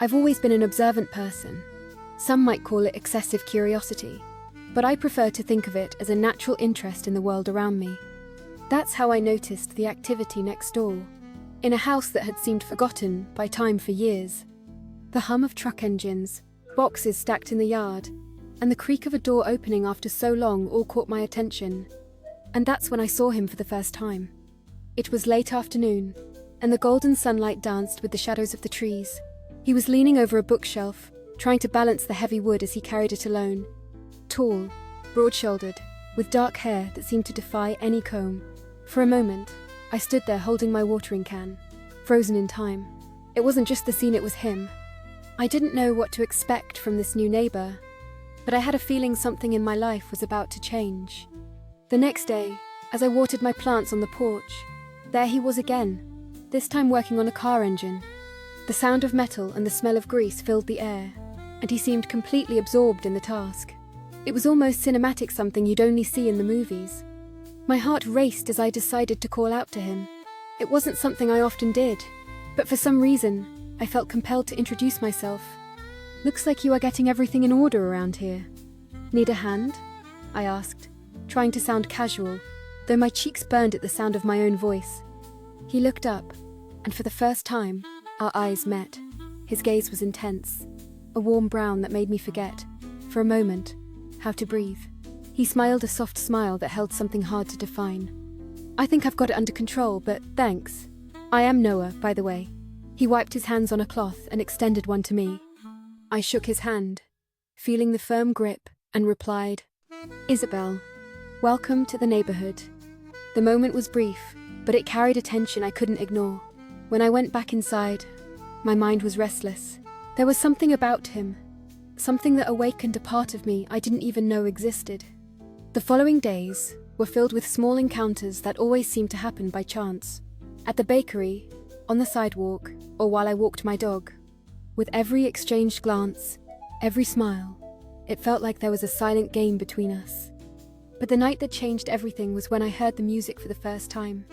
I've always been an observant person. Some might call it excessive curiosity, but I prefer to think of it as a natural interest in the world around me. That's how I noticed the activity next door, in a house that had seemed forgotten by time for years. The hum of truck engines, boxes stacked in the yard, and the creak of a door opening after so long all caught my attention. And that's when I saw him for the first time. It was late afternoon, and the golden sunlight danced with the shadows of the trees. He was leaning over a bookshelf, trying to balance the heavy wood as he carried it alone. Tall, broad-shouldered, with dark hair that seemed to defy any comb. For a moment, I stood there holding my watering can, frozen in time. It wasn't just the scene, it was him. I didn't know what to expect from this new neighbor, but I had a feeling something in my life was about to change. The next day, as I watered my plants on the porch, there he was again, this time working on a car engine. The sound of metal and the smell of grease filled the air, and he seemed completely absorbed in the task. It was almost cinematic, something you'd only see in the movies. My heart raced as I decided to call out to him. It wasn't something I often did, but for some reason, I felt compelled to introduce myself. "Looks like you are getting everything in order around here. Need a hand?" I asked, trying to sound casual, though my cheeks burned at the sound of my own voice. He looked up, and for the first time, our eyes met. His gaze was intense, a warm brown that made me forget, for a moment, how to breathe. He smiled a soft smile that held something hard to define. "I think I've got it under control, but thanks. I am Noah, by the way." He wiped his hands on a cloth and extended one to me. I shook his hand, feeling the firm grip, and replied, "Isabel, welcome to the neighborhood." The moment was brief, but it carried a tension I couldn't ignore. When I went back inside, my mind was restless. There was something about him, something that awakened a part of me I didn't even know existed. The following days were filled with small encounters that always seemed to happen by chance. At the bakery, on the sidewalk, or while I walked my dog. With every exchanged glance, every smile, it felt like there was a silent game between us. But the night that changed everything was when I heard the music for the first time.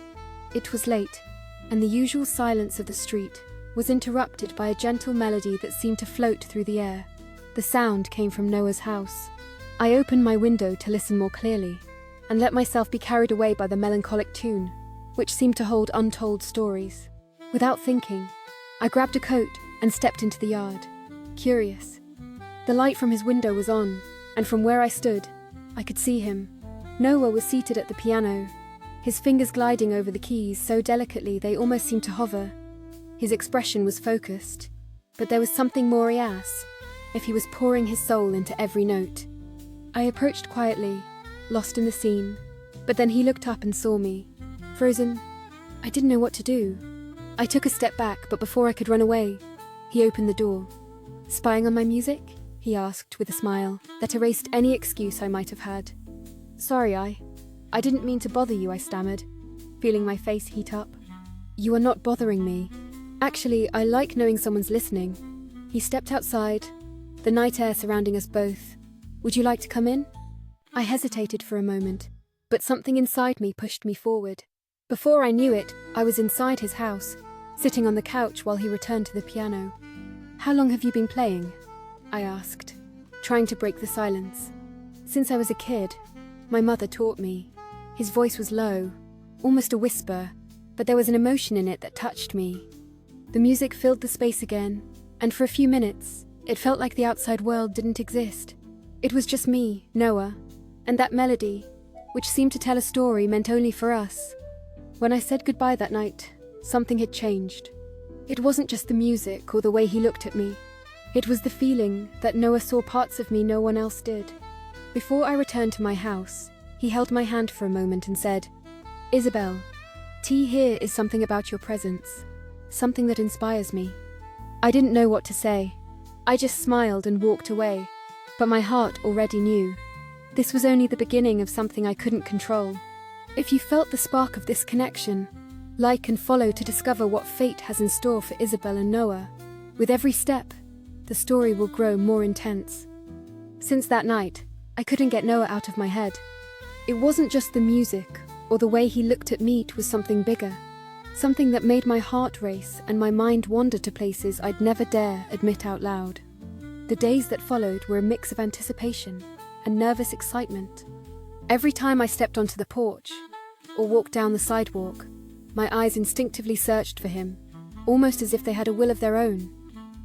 It was late, and the usual silence of the street was interrupted by a gentle melody that seemed to float through the air. The sound came from Noah's house. I opened my window to listen more clearly, and let myself be carried away by the melancholic tune, which seemed to hold untold stories. Without thinking, I grabbed a coat and stepped into the yard, curious. The light from his window was on, and from where I stood, I could see him. Noah was seated at the piano, his fingers gliding over the keys so delicately they almost seemed to hover. His expression was focused, but there was something more as if he was pouring his soul into every note. I approached quietly, lost in the scene, but then he looked up and saw me. Frozen, I didn't know what to do. I took a step back, but before I could run away, he opened the door. "Spying on my music?" he asked with a smile that erased any excuse I might have had. "Sorry, I didn't mean to bother you," I stammered, feeling my face heat up. "You are not bothering me. Actually, I like knowing someone's listening." He stepped outside, the night air surrounding us both. "Would you like to come in?" I hesitated for a moment, but something inside me pushed me forward. Before I knew it, I was inside his house, sitting on the couch while he returned to the piano. "How long have you been playing?" I asked, trying to break the silence. "Since I was a kid. My mother taught me." His voice was low, almost a whisper, but there was an emotion in it that touched me. The music filled the space again, and for a few minutes, it felt like the outside world didn't exist. It was just me, Noah, and that melody, which seemed to tell a story meant only for us. When I said goodbye that night, something had changed. It wasn't just the music or the way he looked at me. It was the feeling that Noah saw parts of me no one else did. Before I returned to my house, he held my hand for a moment and said, "Isabel, tea here is something about your presence, something that inspires me." I didn't know what to say. I just smiled and walked away, but my heart already knew. This was only the beginning of something I couldn't control. If you felt the spark of this connection, like and follow to discover what fate has in store for Isabel and Noah. With every step, the story will grow more intense. Since that night, I couldn't get Noah out of my head. It wasn't just the music or the way he looked at me, it was something bigger. something that made my heart race and my mind wander to places I'd never dare admit out loud. The days that followed were a mix of anticipation and nervous excitement. Every time I stepped onto the porch or walked down the sidewalk, my eyes instinctively searched for him, almost as if they had a will of their own.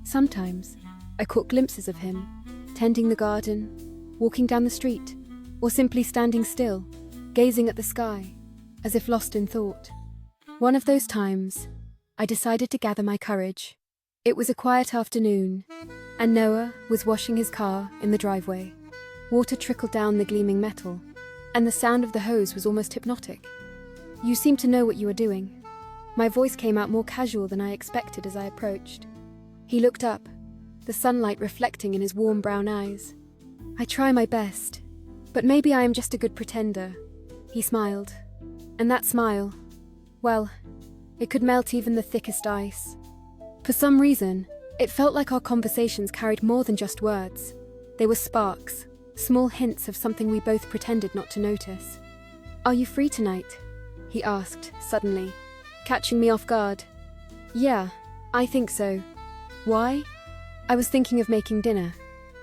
Sometimes I caught glimpses of him, tending the garden, walking down the street, or simply standing still, gazing at the sky, as if lost in thought. One of those times, I decided to gather my courage. It was a quiet afternoon, and Noah was washing his car in the driveway. Water trickled down the gleaming metal, and the sound of the hose was almost hypnotic. "You seem to know what you are doing." My voice came out more casual than I expected as I approached. He looked up, the sunlight reflecting in his warm brown eyes. "I try my best, but maybe I am just a good pretender." He smiled, and that smile, well, it could melt even the thickest ice. For some reason, it felt like our conversations carried more than just words. They were sparks, small hints of something we both pretended not to notice. "Are you free tonight?" he asked, suddenly, catching me off guard. "Yeah, I think so." "Why?" "I was thinking of making dinner.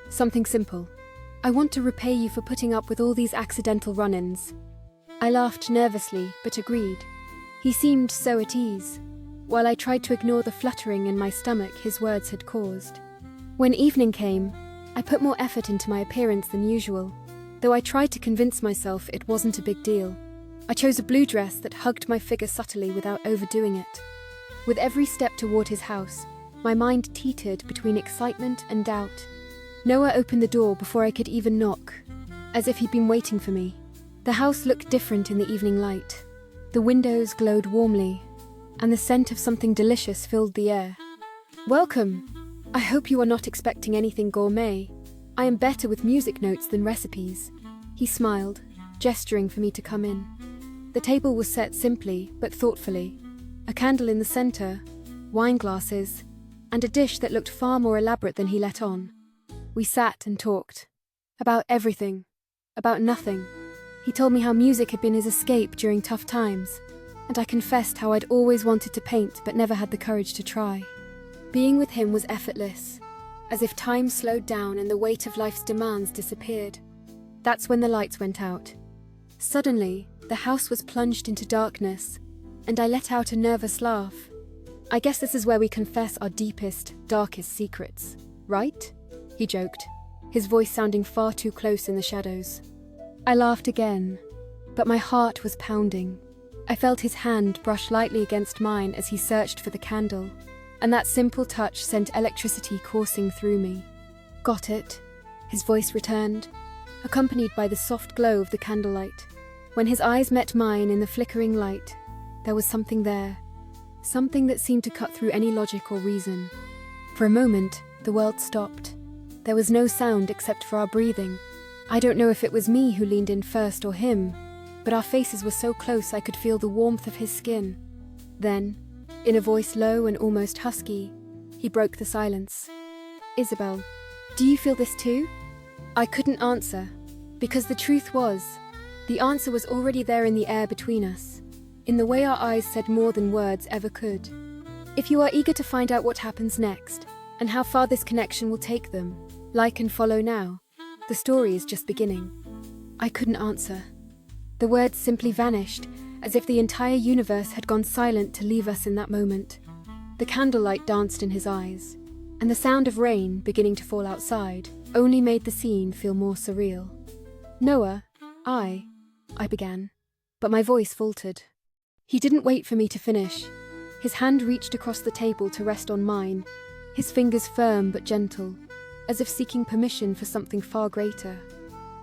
Something simple. I want to repay you for putting up with all these accidental run-ins." I laughed nervously, but agreed. He seemed so at ease, while I tried to ignore the fluttering in my stomach his words had caused. When evening came, I put more effort into my appearance than usual, though I tried to convince myself it wasn't a big deal. I chose a blue dress that hugged my figure subtly without overdoing it. With every step toward his house, my mind teetered between excitement and doubt. Noah opened the door before I could even knock, as if he'd been waiting for me. The house looked different in the evening light. The windows glowed warmly, and the scent of something delicious filled the air. "Welcome! I hope you are not expecting anything gourmet. I am better with music notes than recipes." He smiled, gesturing for me to come in. The table was set simply, but thoughtfully. A candle in the center, wine glasses, and a dish that looked far more elaborate than he let on. We sat and talked. About everything. About nothing. He told me how music had been his escape during tough times, and I confessed how I'd always wanted to paint but never had the courage to try. Being with him was effortless, as if time slowed down and the weight of life's demands disappeared. That's when the lights went out. Suddenly, the house was plunged into darkness, and I let out a nervous laugh. "I guess this is where we confess our deepest, darkest secrets, right?" he joked, his voice sounding far too close in the shadows. I laughed again, but my heart was pounding. I felt his hand brush lightly against mine as he searched for the candle, and that simple touch sent electricity coursing through me. "Got it," his voice returned, accompanied by the soft glow of the candlelight. When his eyes met mine in the flickering light, there was something there, something that seemed to cut through any logic or reason. For a moment, the world stopped. There was no sound except for our breathing. I don't know if it was me who leaned in first or him, but our faces were so close I could feel the warmth of his skin. Then, in a voice low and almost husky, he broke the silence. "Isabel, do you feel this too?" I couldn't answer, because the truth was, the answer was already there in the air between us, in the way our eyes said more than words ever could. If you are eager to find out what happens next, and how far this connection will take them, like and follow now. The story is just beginning. I couldn't answer. The words simply vanished, as if the entire universe had gone silent to leave us in that moment. The candlelight danced in his eyes, and the sound of rain beginning to fall outside only made the scene feel more surreal. "Noah, I began, but my voice faltered. He didn't wait for me to finish. His hand reached across the table to rest on mine, his fingers firm but gentle, as if seeking permission for something far greater.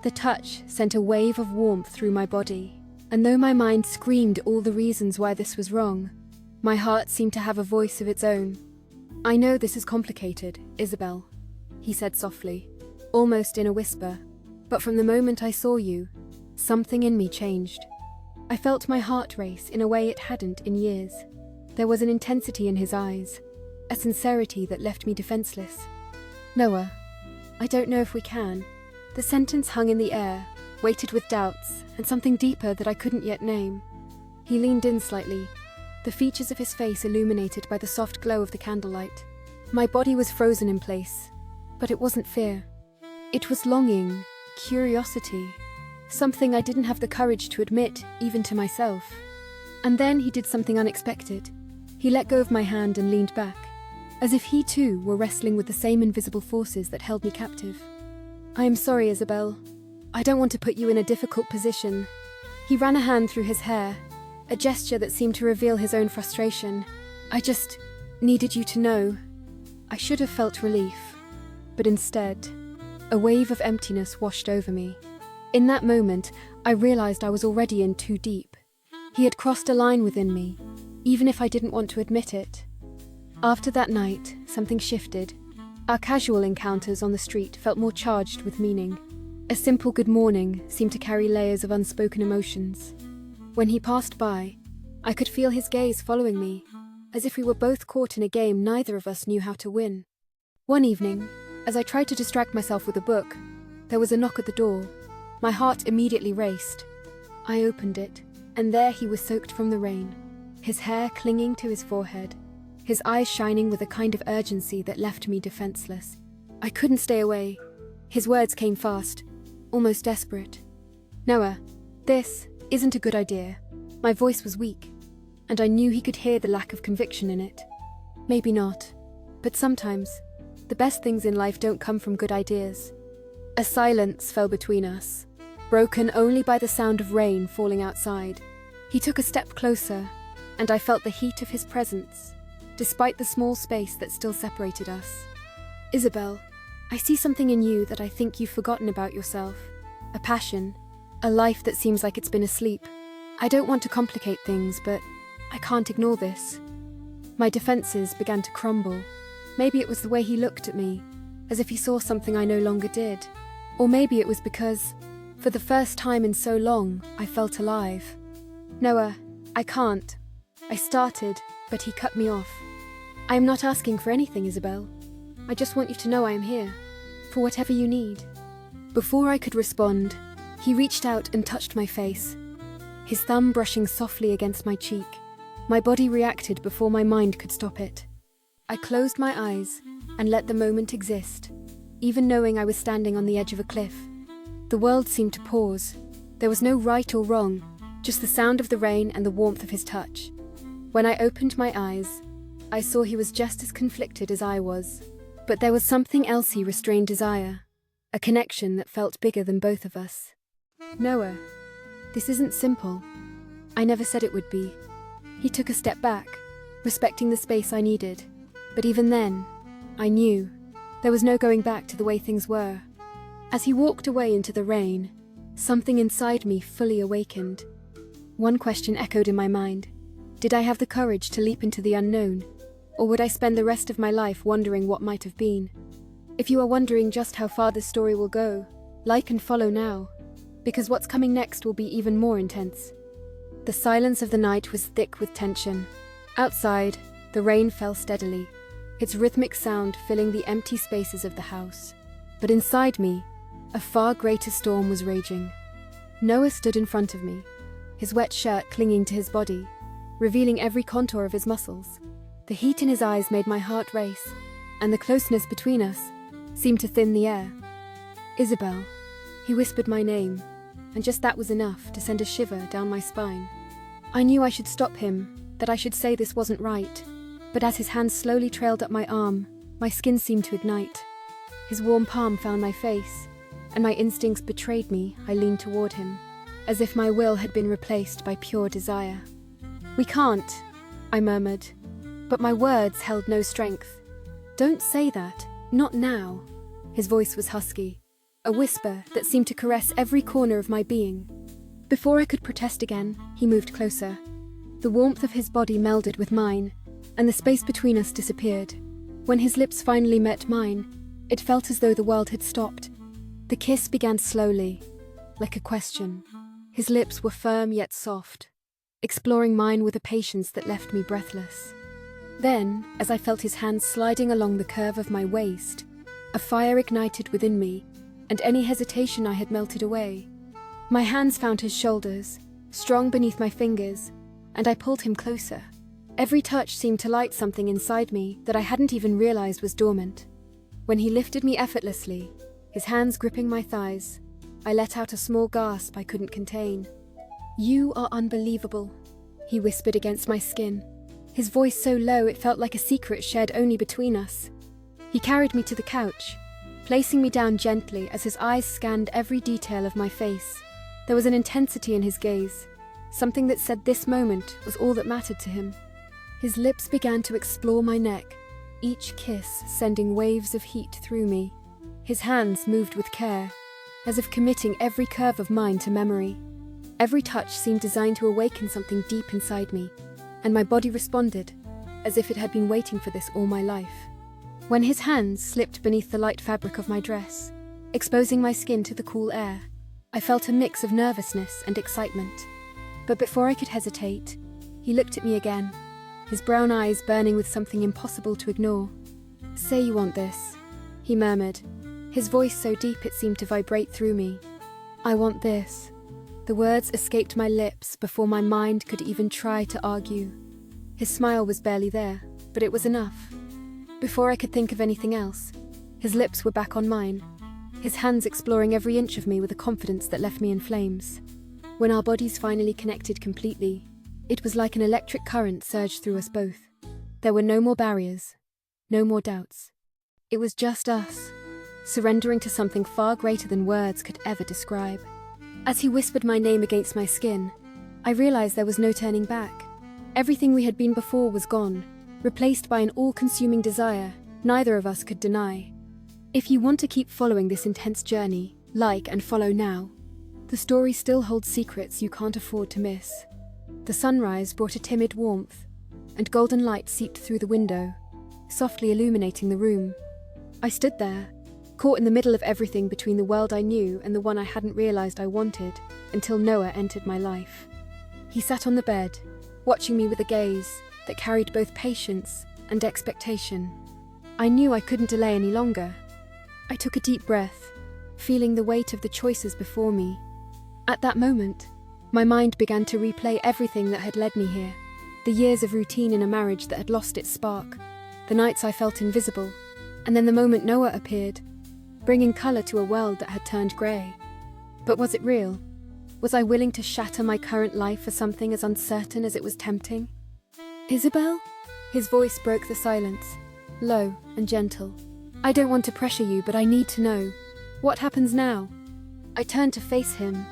The touch sent a wave of warmth through my body, and though my mind screamed all the reasons why this was wrong, my heart seemed to have a voice of its own. "I know this is complicated, Isabel," he said softly, almost in a whisper, "but from the moment I saw you, something in me changed. I felt my heart race in a way it hadn't in years. There was an intensity in his eyes, a sincerity that left me defenseless. Noah, I don't know if we can." The sentence hung in the air, weighted with doubts, and something deeper that I couldn't yet name. He leaned in slightly, the features of his face illuminated by the soft glow of the candlelight. My body was frozen in place, but it wasn't fear. It was longing, curiosity, something I didn't have the courage to admit, even to myself. And then he did something unexpected. He let go of my hand and leaned back, as if he too were wrestling with the same invisible forces that held me captive. "I am sorry, Isabel. I don't want to put you in a difficult position." He ran a hand through his hair, a gesture that seemed to reveal his own frustration. "I just needed you to know." I should have felt relief, but instead, a wave of emptiness washed over me. In that moment, I realized I was already in too deep. He had crossed a line within me, even if I didn't want to admit it. After that night, something shifted. Our casual encounters on the street felt more charged with meaning. A simple good morning seemed to carry layers of unspoken emotions. When he passed by, I could feel his gaze following me, as if we were both caught in a game neither of us knew how to win. One evening, as I tried to distract myself with a book, there was a knock at the door. My heart immediately raced. I opened it, and there he was, soaked from the rain, his hair clinging to his forehead, his eyes shining with a kind of urgency that left me defenseless. I couldn't stay away. His words came fast, almost desperate. "Noah, this isn't a good idea." My voice was weak, and I knew he could hear the lack of conviction in it. Maybe not, but sometimes, the best things in life don't come from good ideas. A silence fell between us, broken only by the sound of rain falling outside. He took a step closer, and I felt the heat of his presence, despite the small space that still separated us. "Isabel, I see something in you that I think you've forgotten about yourself. A passion, a life that seems like it's been asleep. I don't want to complicate things, but I can't ignore this." My defenses began to crumble. Maybe it was the way he looked at me, as if he saw something I no longer did. Or maybe it was because, for the first time in so long, I felt alive. "Noah, I can't." I started, but he cut me off. "I am not asking for anything, Isabel. I just want you to know I am here, for whatever you need." Before I could respond, he reached out and touched my face, his thumb brushing softly against my cheek. My body reacted before my mind could stop it. I closed my eyes and let the moment exist, even knowing I was standing on the edge of a cliff. The world seemed to pause. There was no right or wrong, just the sound of the rain and the warmth of his touch. When I opened my eyes, I saw he was just as conflicted as I was. But there was something else he restrained desire, a connection that felt bigger than both of us. "Noah, this isn't simple. I never said it would be." He took a step back, respecting the space I needed. But even then, I knew there was no going back to the way things were. As he walked away into the rain, something inside me fully awakened. One question echoed in my mind. Did I have the courage to leap into the unknown? Or would I spend the rest of my life wondering what might have been? If you are wondering just how far this story will go, like and follow now, because what's coming next will be even more intense. The silence of the night was thick with tension. Outside, the rain fell steadily, its rhythmic sound filling the empty spaces of the house. But inside me, a far greater storm was raging. Noah stood in front of me, his wet shirt clinging to his body, revealing every contour of his muscles. The heat in his eyes made my heart race, and the closeness between us seemed to thin the air. "Isabel," he whispered my name, and just that was enough to send a shiver down my spine. I knew I should stop him, that I should say this wasn't right, but as his hand slowly trailed up my arm, my skin seemed to ignite. His warm palm found my face, and my instincts betrayed me. I leaned toward him, as if my will had been replaced by pure desire. "We can't," I murmured, but my words held no strength. "Don't say that, not now." His voice was husky, a whisper that seemed to caress every corner of my being. Before I could protest again, he moved closer. The warmth of his body melded with mine, and the space between us disappeared. When his lips finally met mine, it felt as though the world had stopped. The kiss began slowly, like a question. His lips were firm yet soft, exploring mine with a patience that left me breathless. Then, as I felt his hands sliding along the curve of my waist, a fire ignited within me, and any hesitation I had melted away. My hands found his shoulders, strong beneath my fingers, and I pulled him closer. Every touch seemed to light something inside me that I hadn't even realized was dormant. When he lifted me effortlessly, his hands gripping my thighs, I let out a small gasp I couldn't contain. "You are unbelievable," he whispered against my skin, his voice so low it felt like a secret shared only between us. He carried me to the couch, placing me down gently as his eyes scanned every detail of my face. There was an intensity in his gaze, something that said this moment was all that mattered to him. His lips began to explore my neck, each kiss sending waves of heat through me. His hands moved with care, as if committing every curve of mine to memory. Every touch seemed designed to awaken something deep inside me, and my body responded, as if it had been waiting for this all my life. When his hands slipped beneath the light fabric of my dress, exposing my skin to the cool air, I felt a mix of nervousness and excitement. But before I could hesitate, he looked at me again, his brown eyes burning with something impossible to ignore. "Say you want this," he murmured, his voice so deep it seemed to vibrate through me. "I want this." The words escaped my lips before my mind could even try to argue. His smile was barely there, but it was enough. Before I could think of anything else, his lips were back on mine, his hands exploring every inch of me with a confidence that left me in flames. When our bodies finally connected completely, it was like an electric current surged through us both. There were no more barriers, no more doubts. It was just us, surrendering to something far greater than words could ever describe. As he whispered my name against my skin, I realized there was no turning back. Everything we had been before was gone, replaced by an all-consuming desire neither of us could deny. If you want to keep following this intense journey, like and follow now. The story still holds secrets you can't afford to miss. The sunrise brought a timid warmth, and golden light seeped through the window, softly illuminating the room. I stood there, caught in the middle of everything between the world I knew and the one I hadn't realized I wanted, until Noah entered my life. He sat on the bed, watching me with a gaze that carried both patience and expectation. I knew I couldn't delay any longer. I took a deep breath, feeling the weight of the choices before me. At that moment, my mind began to replay everything that had led me here. The years of routine in a marriage that had lost its spark, the nights I felt invisible, and then the moment Noah appeared, bringing colour to a world that had turned grey. But was it real? Was I willing to shatter my current life for something as uncertain as it was tempting? "Isabel?" His voice broke the silence, low and gentle. "I don't want to pressure you, but I need to know. What happens now?" I turned to face him,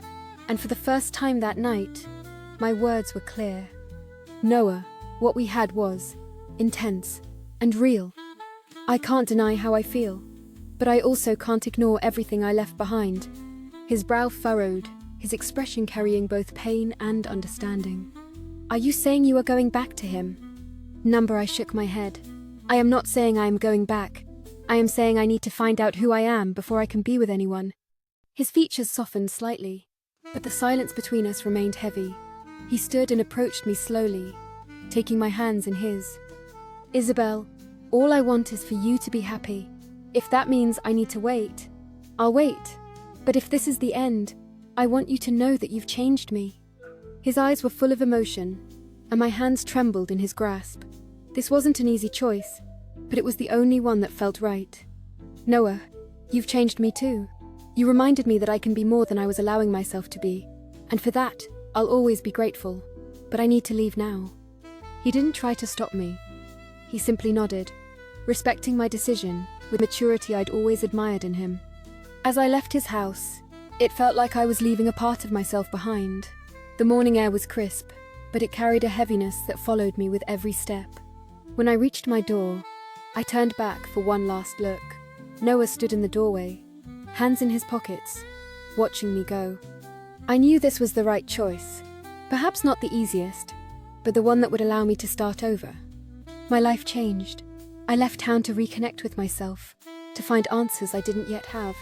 and for the first time that night, my words were clear. "Noah, what we had was intense and real. I can't deny how I feel, but I also can't ignore everything I left behind." His brow furrowed, his expression carrying both pain and understanding. "Are you saying you are going back to him?" I shook my head. "I am not saying I am going back. I am saying I need to find out who I am before I can be with anyone." His features softened slightly, but the silence between us remained heavy. He stood and approached me slowly, taking my hands in his. "Isabel, all I want is for you to be happy. If that means I need to wait, I'll wait. But if this is the end, I want you to know that you've changed me." His eyes were full of emotion, and my hands trembled in his grasp. This wasn't an easy choice, but it was the only one that felt right. "Noah, you've changed me too. You reminded me that I can be more than I was allowing myself to be, and for that, I'll always be grateful. But I need to leave now." He didn't try to stop me. He simply nodded, respecting my decision with maturity I'd always admired in him. As I left his house, it felt like I was leaving a part of myself behind. The morning air was crisp, but it carried a heaviness that followed me with every step. When I reached my door, I turned back for one last look. Noah stood in the doorway, hands in his pockets, watching me go. I knew this was the right choice, perhaps not the easiest, but the one that would allow me to start over. My life changed. I left town to reconnect with myself, to find answers I didn't yet have.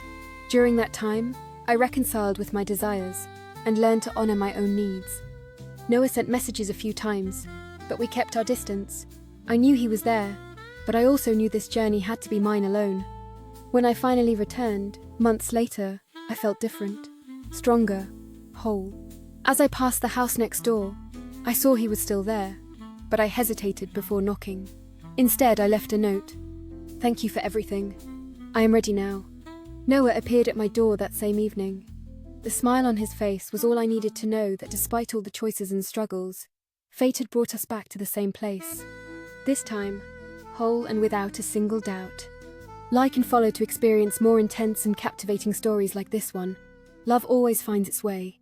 During that time, I reconciled with my desires and learned to honor my own needs. Noah sent messages a few times, but we kept our distance. I knew he was there, but I also knew this journey had to be mine alone. When I finally returned, months later, I felt different, stronger, whole. As I passed the house next door, I saw he was still there, but I hesitated before knocking. Instead, I left a note. "Thank you for everything. I am ready now." Noah appeared at my door that same evening. The smile on his face was all I needed to know that despite all the choices and struggles, fate had brought us back to the same place. This time, whole and without a single doubt. Like and follow to experience more intense and captivating stories like this one. Love always finds its way.